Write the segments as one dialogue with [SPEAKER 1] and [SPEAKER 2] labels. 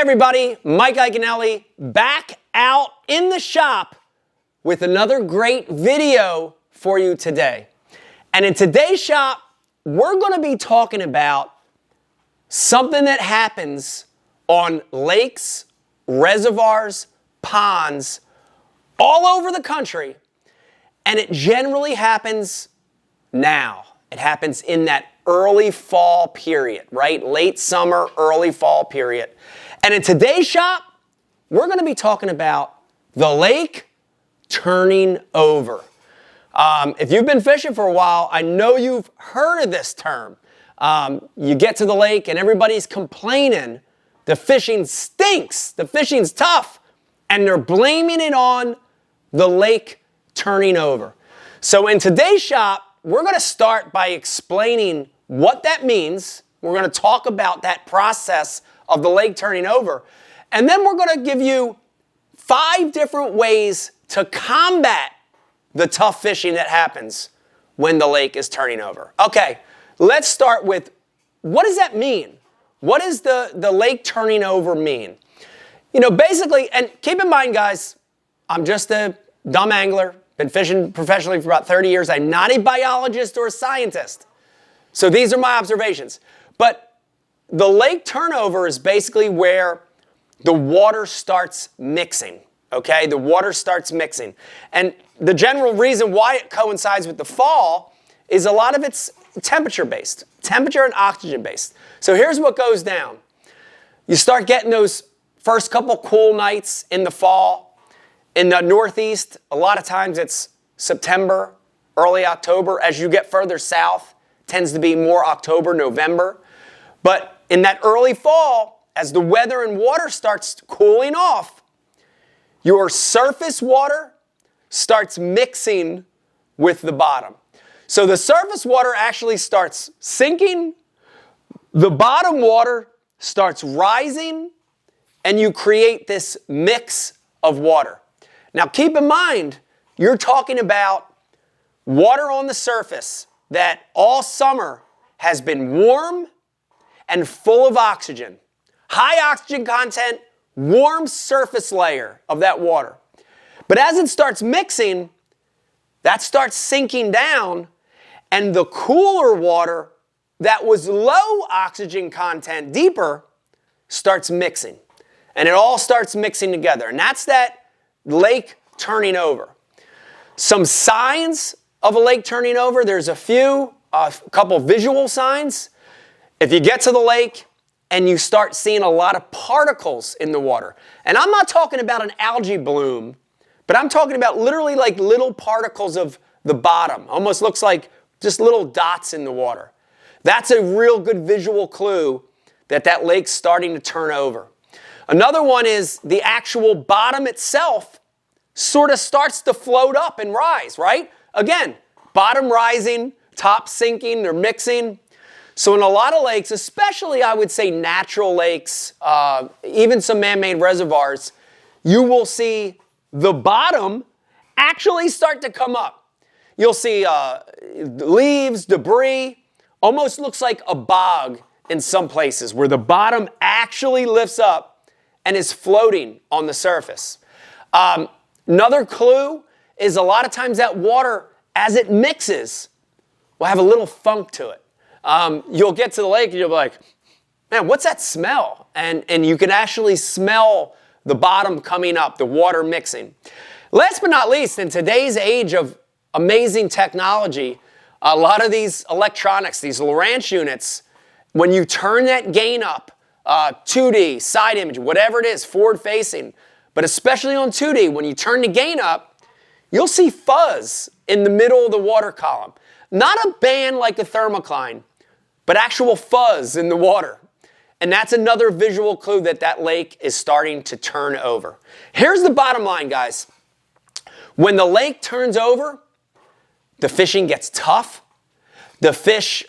[SPEAKER 1] everybody, Mike Iaconelli back out in the shop with another great video for you today. And in today's shop, we're going to be talking about something that happens on lakes, reservoirs, ponds, all over the country. And it generally happens now. It happens in that early fall period, right? Late summer, early fall period. And in today's shop, we're going to be talking about the lake turning over. If you've been fishing for a while, I know you've heard of this term. You get to the lake and everybody's complaining. The fishing stinks. The fishing's tough. And they're blaming it on the lake turning over. So in today's shop, we're going to start by explaining what that means. We're going to talk about that process of the lake turning over. And then we're going to give you 5 different ways to combat the tough fishing that happens when the lake is turning over. Okay, let's start with, what does that mean? What does the lake turning over mean? You know, basically, and keep in mind, guys, I'm just a dumb angler. Been fishing professionally for about 30 years. I'm not a biologist or a scientist. So these are my observations. But the lake turnover is basically where the water starts mixing, okay? The water starts mixing. And the general reason why it coincides with the fall is a lot of it's temperature-based, temperature and oxygen-based. So here's what goes down. You start getting those first couple cool nights in the fall. In the Northeast, a lot of times it's September, early October. As you get further south, tends to be more October, November. But in that early fall, as the weather and water starts cooling off, your surface water starts mixing with the bottom. So the surface water actually starts sinking, the bottom water starts rising, and you create this mix of water. Now keep in mind, you're talking about water on the surface that all summer has been warm and full of oxygen. High oxygen content, warm surface layer of that water. But as it starts mixing, that starts sinking down, and the cooler water that was low oxygen content, deeper, starts mixing. And it all starts mixing together. And that's that lake turning over. Some signs of a lake turning over, there's a couple visual signs. If you get to the lake and you start seeing a lot of particles in the water, and I'm not talking about an algae bloom, but I'm talking about literally like little particles of the bottom. Almost looks like just little dots in the water. That's a real good visual clue that that lake's starting to turn over. Another one is the actual bottom itself sort of starts to float up and rise, right? Again, bottom rising, top sinking, they're mixing. So in a lot of lakes, especially I would say natural lakes, even some man-made reservoirs, you will see the bottom actually start to come up. You'll see leaves, debris, almost looks like a bog in some places where the bottom actually lifts up and is floating on the surface. Another clue is a lot of times that water, as it mixes, will have a little funk to it. You'll get to the lake and you'll be like, man, what's that smell? And you can actually smell the bottom coming up, the water mixing. Last but not least, in today's age of amazing technology, a lot of these electronics, these Lowrance units, when you turn that gain up, 2D, side image, whatever it is, forward facing, but especially on 2D, when you turn the gain up, you'll see fuzz in the middle of the water column. Not a band like a thermocline, but actual fuzz in the water. And that's another visual clue that that lake is starting to turn over. Here's the bottom line, guys. When the lake turns over, the fishing gets tough. The fish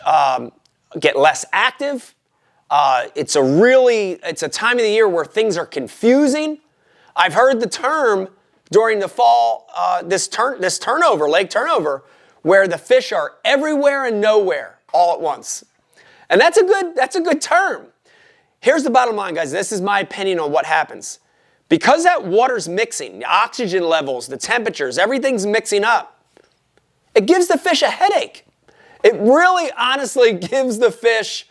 [SPEAKER 1] get less active. It's a time of the year where things are confusing. I've heard the term during the fall, this turnover, lake turnover, where the fish are everywhere and nowhere all at once. And that's a good term. here's the bottom line, guys. This is my opinion on what happens. Because that water's mixing, the oxygen levels, the temperatures, everything's mixing up, it gives the fish a headache. It really honestly gives the fish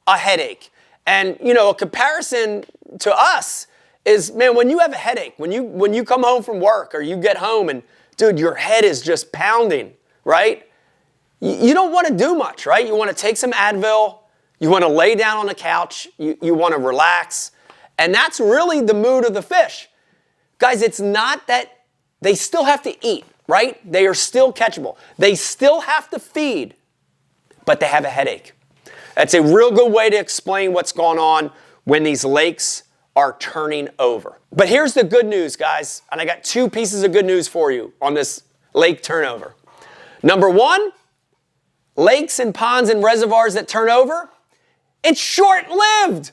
[SPEAKER 1] a headache. And, you know, a comparison to us is, man, when you have a headache, when you come home from work or you get home and, dude, your head is just pounding, right? You don't want to do much, right? You want to take some Advil. You want to lay down on the couch. You want to relax. And that's really the mood of the fish. Guys, it's not that they still have to eat, right? They are still catchable. They still have to feed, but they have a headache. That's a real good way to explain what's going on when these lakes are turning over. But here's the good news, guys, and I got two pieces of good news for you on this lake turnover. Number one, lakes and ponds and reservoirs that turn over, it's short-lived.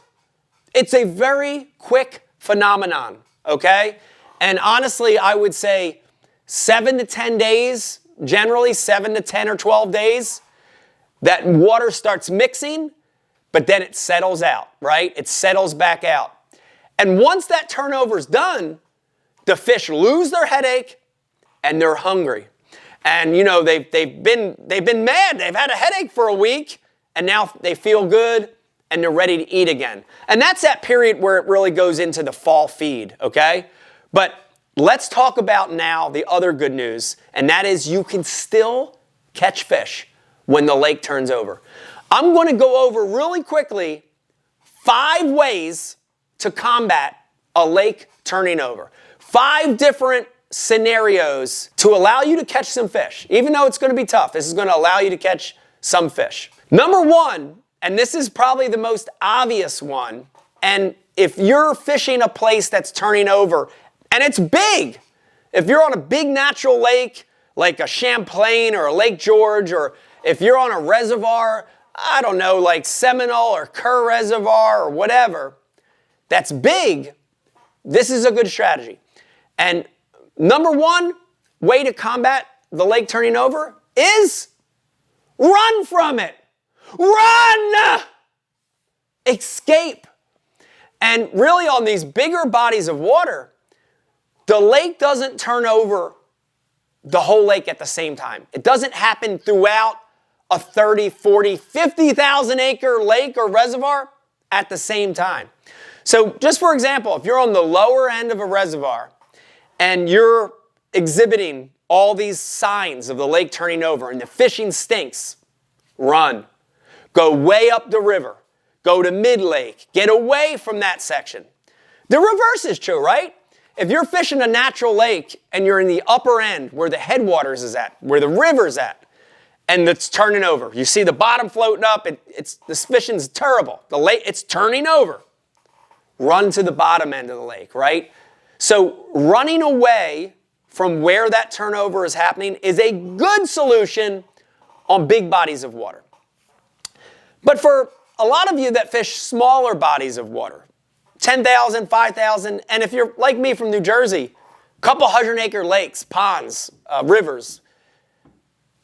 [SPEAKER 1] It's a very quick phenomenon, okay? And honestly, I would say 7 to 10 days, generally 7 to 10 or 12 days, that water starts mixing, but then it settles out, right? It settles back out. And once that turnover is done, the fish lose their headache and they're hungry. And you know, they've been mad. They've had a headache for a week and now they feel good and they're ready to eat again. And that's that period where it really goes into the fall feed, okay? But let's talk about now the other good news, and that is you can still catch fish when the lake turns over. I'm going to go over really quickly 5 ways to combat a lake turning over. 5 different scenarios to allow you to catch some fish. Even though it's going to be tough, this is going to allow you to catch some fish. Number 1, and this is probably the most obvious one, and if you're fishing a place that's turning over, and it's big, if you're on a big natural lake, like a Champlain or a Lake George, or if you're on a reservoir, I don't know, like Seminole or Kerr Reservoir or whatever, that's big, this is a good strategy. And number 1 way to combat the lake turning over is run from it. Run! Escape. And really on these bigger bodies of water, the lake doesn't turn over the whole lake at the same time. It doesn't happen throughout a 30, 40, 50,000 acre lake or reservoir at the same time. So just for example, if you're on the lower end of a reservoir and you're exhibiting all these signs of the lake turning over and the fishing stinks, run. Go way up the river. Go to mid-lake. Get away from that section. The reverse is true, right? If you're fishing a natural lake and you're in the upper end where the headwaters is at, where the river's at, and it's turning over, you see the bottom floating up, the fishing's terrible. The lake, it's turning over. Run to the bottom end of the lake, right? So running away from where that turnover is happening is a good solution on big bodies of water. But for a lot of you that fish smaller bodies of water, 10,000, 5,000, and if you're like me from New Jersey, a couple 100-acre lakes, ponds, rivers,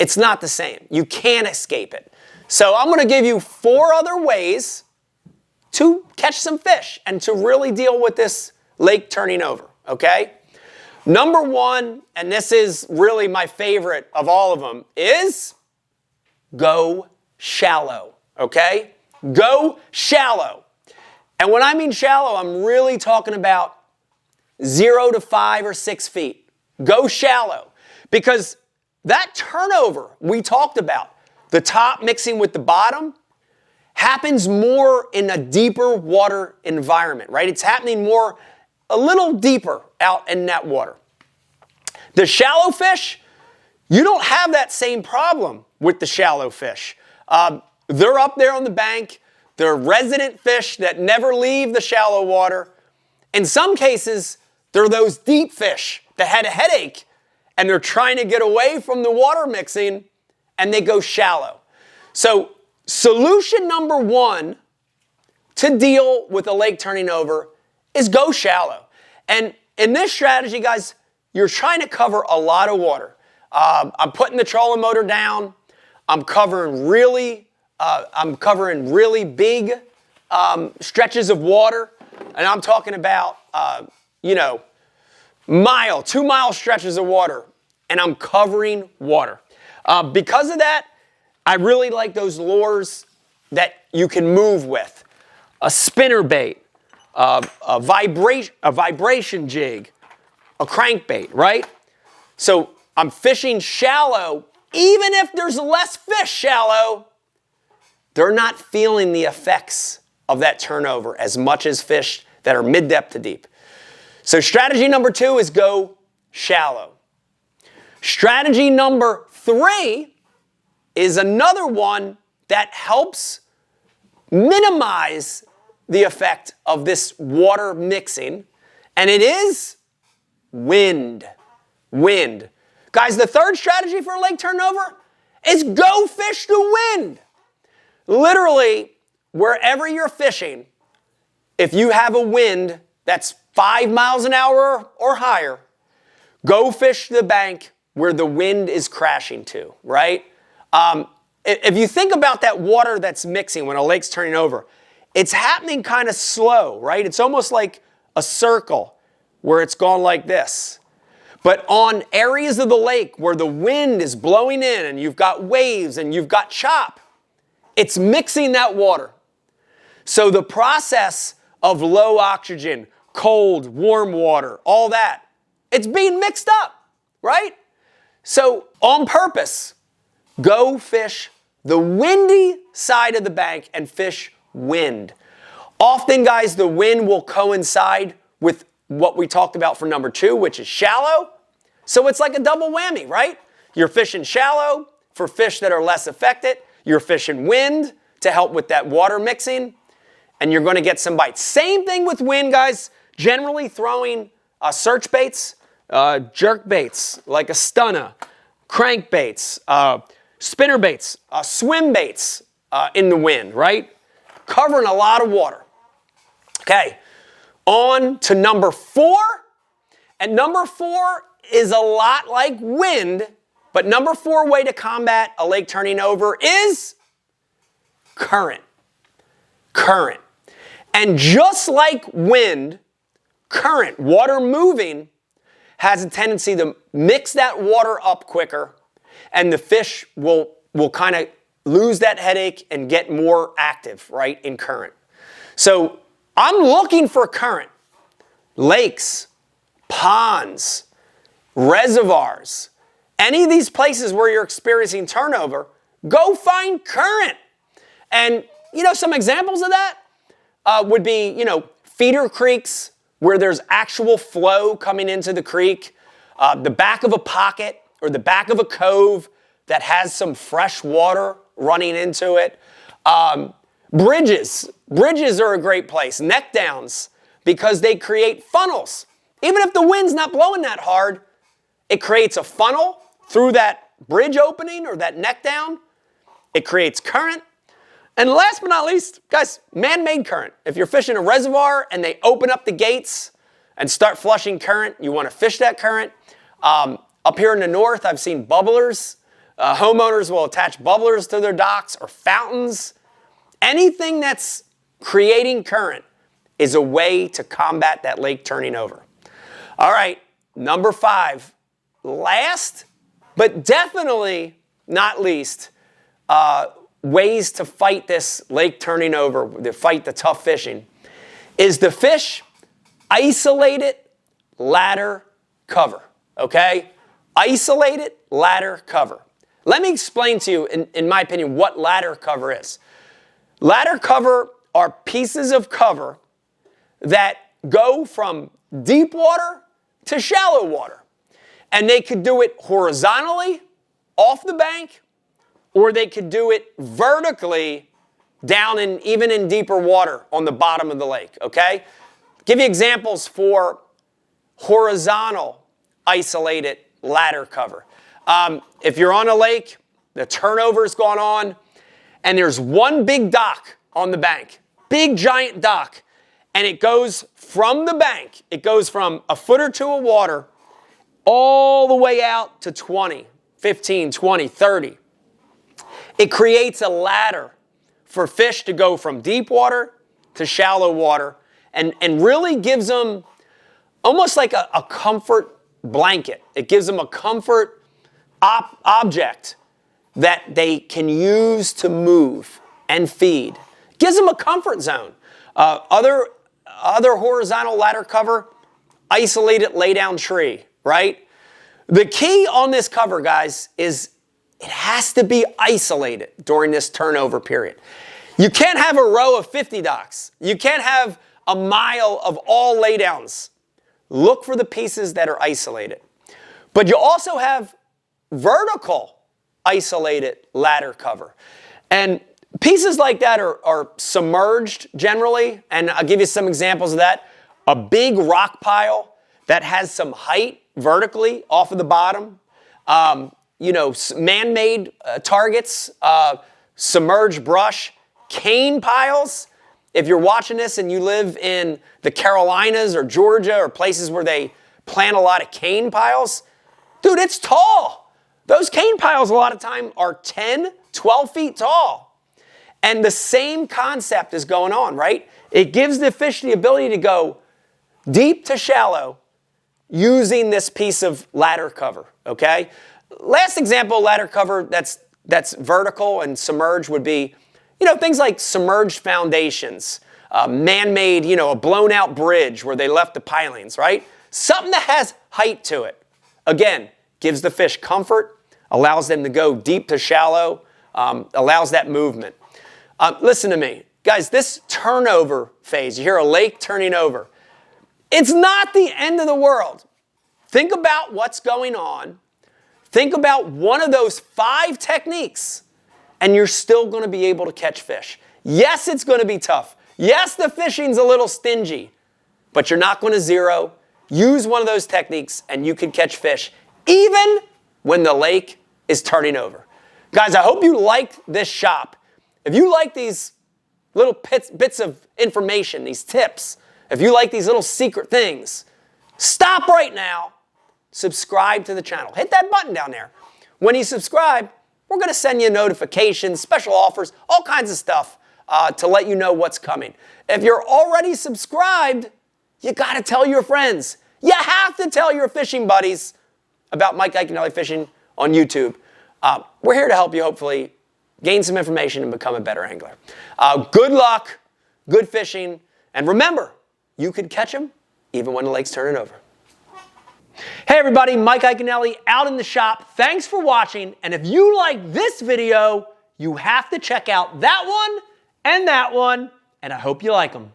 [SPEAKER 1] it's not the same. You can't escape it. So I'm going to give you 4 other ways to catch some fish and to really deal with this lake turning over, okay? Number 1, and this is really my favorite of all of them, is go shallow, okay? Go shallow. And when I mean shallow, I'm really talking about 0 to 5 or 6 feet. Go shallow. Because that turnover we talked about, the top mixing with the bottom, happens more in a deeper water environment, right? It's happening more, a little deeper out in that water. The shallow fish, you don't have that same problem with the shallow fish. They're up there on the bank. They're resident fish that never leave the shallow water. In some cases, they're those deep fish that had a headache and they're trying to get away from the water mixing and they go shallow. So solution number 1 to deal with a lake turning over is go shallow. And in this strategy, guys, you're trying to cover a lot of water. I'm putting the trolling motor down. I'm covering really big stretches of water, and I'm talking about, 2-mile stretches of water, and I'm covering water. Because of that, I really like those lures that you can move with. A spinner bait, a vibration jig, a crankbait, right? So I'm fishing shallow. Even if there's less fish shallow, they're not feeling the effects of that turnover as much as fish that are mid-depth to deep. So strategy number 2 is go shallow. Strategy number 3 is another one that helps minimize the effect of this water mixing, and it is wind. Wind. Guys, the third strategy for lake turnover is go fish the wind. Literally, wherever you're fishing, if you have a wind that's 5 miles an hour or higher, go fish the bank where the wind is crashing to, right? If you think about that water that's mixing when a lake's turning over, it's happening kind of slow, right? It's almost like a circle where it's gone like this. But on areas of the lake where the wind is blowing in and you've got waves and you've got chop, it's mixing that water. So the process of low oxygen, cold, warm water, all that, it's being mixed up, right? So on purpose, go fish the windy side of the bank and fish wind. Often, guys, the wind will coincide with what we talked about for number 2, which is shallow. So it's like a double whammy, right? You're fishing shallow for fish that are less affected. You're fishing wind to help with that water mixing, and you're going to get some bites. Same thing with wind, guys. Generally throwing search baits, jerk baits, like a stunner, crank baits, spinner baits, swim baits in the wind, right? Covering a lot of water. Okay, on to number 4. And number 4 is a lot like wind, but number 4 way to combat a lake turning over is current. Current. And just like wind, current, water moving, has a tendency to mix that water up quicker, and the fish will kind of lose that headache and get more active, right, in current. So I'm looking for current. Lakes, ponds, reservoirs, any of these places where you're experiencing turnover, go find current. And, some examples of that would be, feeder creeks where there's actual flow coming into the creek, the back of a pocket or the back of a cove that has some fresh water running into it. Bridges are a great place. Neck downs, because they create funnels. Even if the wind's not blowing that hard, it creates a funnel through that bridge opening or that neck down. It creates current. And last but not least, guys, man-made current. If you're fishing a reservoir and they open up the gates and start flushing current, you want to fish that current. Up here in the north, I've seen bubblers. Homeowners will attach bubblers to their docks or fountains. Anything that's creating current is a way to combat that lake turning over. All right, number 5. Last, but definitely not least, ways to fight this lake turning over, to fight the tough fishing, is to fish isolated ladder cover, okay? Isolated ladder cover. Let me explain to you, in my opinion, what ladder cover is. Ladder cover are pieces of cover that go from deep water to shallow water. And they could do it horizontally, off the bank, or they could do it vertically down even in deeper water on the bottom of the lake, okay? Give you examples for horizontal isolated ladder cover. If you're on a lake, the turnover's gone on, and there's one big dock on the bank, big giant dock, and it goes from the bank, it goes from a foot or 2 of water all the way out to 20, 15, 20, 30. It creates a ladder for fish to go from deep water to shallow water and really gives them almost like a comfort blanket. It gives them a comfort object that they can use to move and feed. It gives them a comfort zone. Other horizontal ladder cover, isolated lay-down tree, right? The key on this cover, guys, is it has to be isolated during this turnover period. You can't have a row of 50 docks. You can't have a mile of all laydowns. Look for the pieces that are isolated. But you also have vertical isolated ladder cover. And pieces like that are submerged generally, and I'll give you some examples of that. A big rock pile that has some height vertically off of the bottom. Man-made targets, submerged brush, cane piles. If you're watching this and you live in the Carolinas or Georgia or places where they plant a lot of cane piles, dude, it's tall. Those cane piles a lot of time are 10, 12 feet tall. And the same concept is going on, right? It gives the fish the ability to go deep to shallow using this piece of ladder cover, okay? Last example, ladder cover that's vertical and submerged would be, things like submerged foundations, man-made, a blown out bridge where they left the pilings, right? Something that has height to it. Again, gives the fish comfort, allows them to go deep to shallow, allows that movement. Listen to me, guys, this turnover phase, you hear a lake turning over. It's not the end of the world. Think about what's going on. Think about one of those 5 techniques, and you're still going to be able to catch fish. Yes, it's going to be tough. Yes, the fishing's a little stingy, but you're not going to zero. Use one of those techniques, and you can catch fish even when the lake is turning over. Guys, I hope you liked this shop. If you like these little bits of information, these tips, if you like these little secret things, stop right now, subscribe to the channel. Hit that button down there. When you subscribe, we're going to send you notifications, special offers, all kinds of stuff to let you know what's coming. If you're already subscribed, you got to tell your friends. You have to tell your fishing buddies about Mike Iaconelli Fishing on YouTube. We're here to help you, hopefully, gain some information and become a better angler. Good luck, good fishing, and remember, you could catch them even when the lake's turning over. Hey everybody, Mike Iaconelli out in the shop. Thanks for watching, and if you like this video, you have to check out that one, and I hope you like them.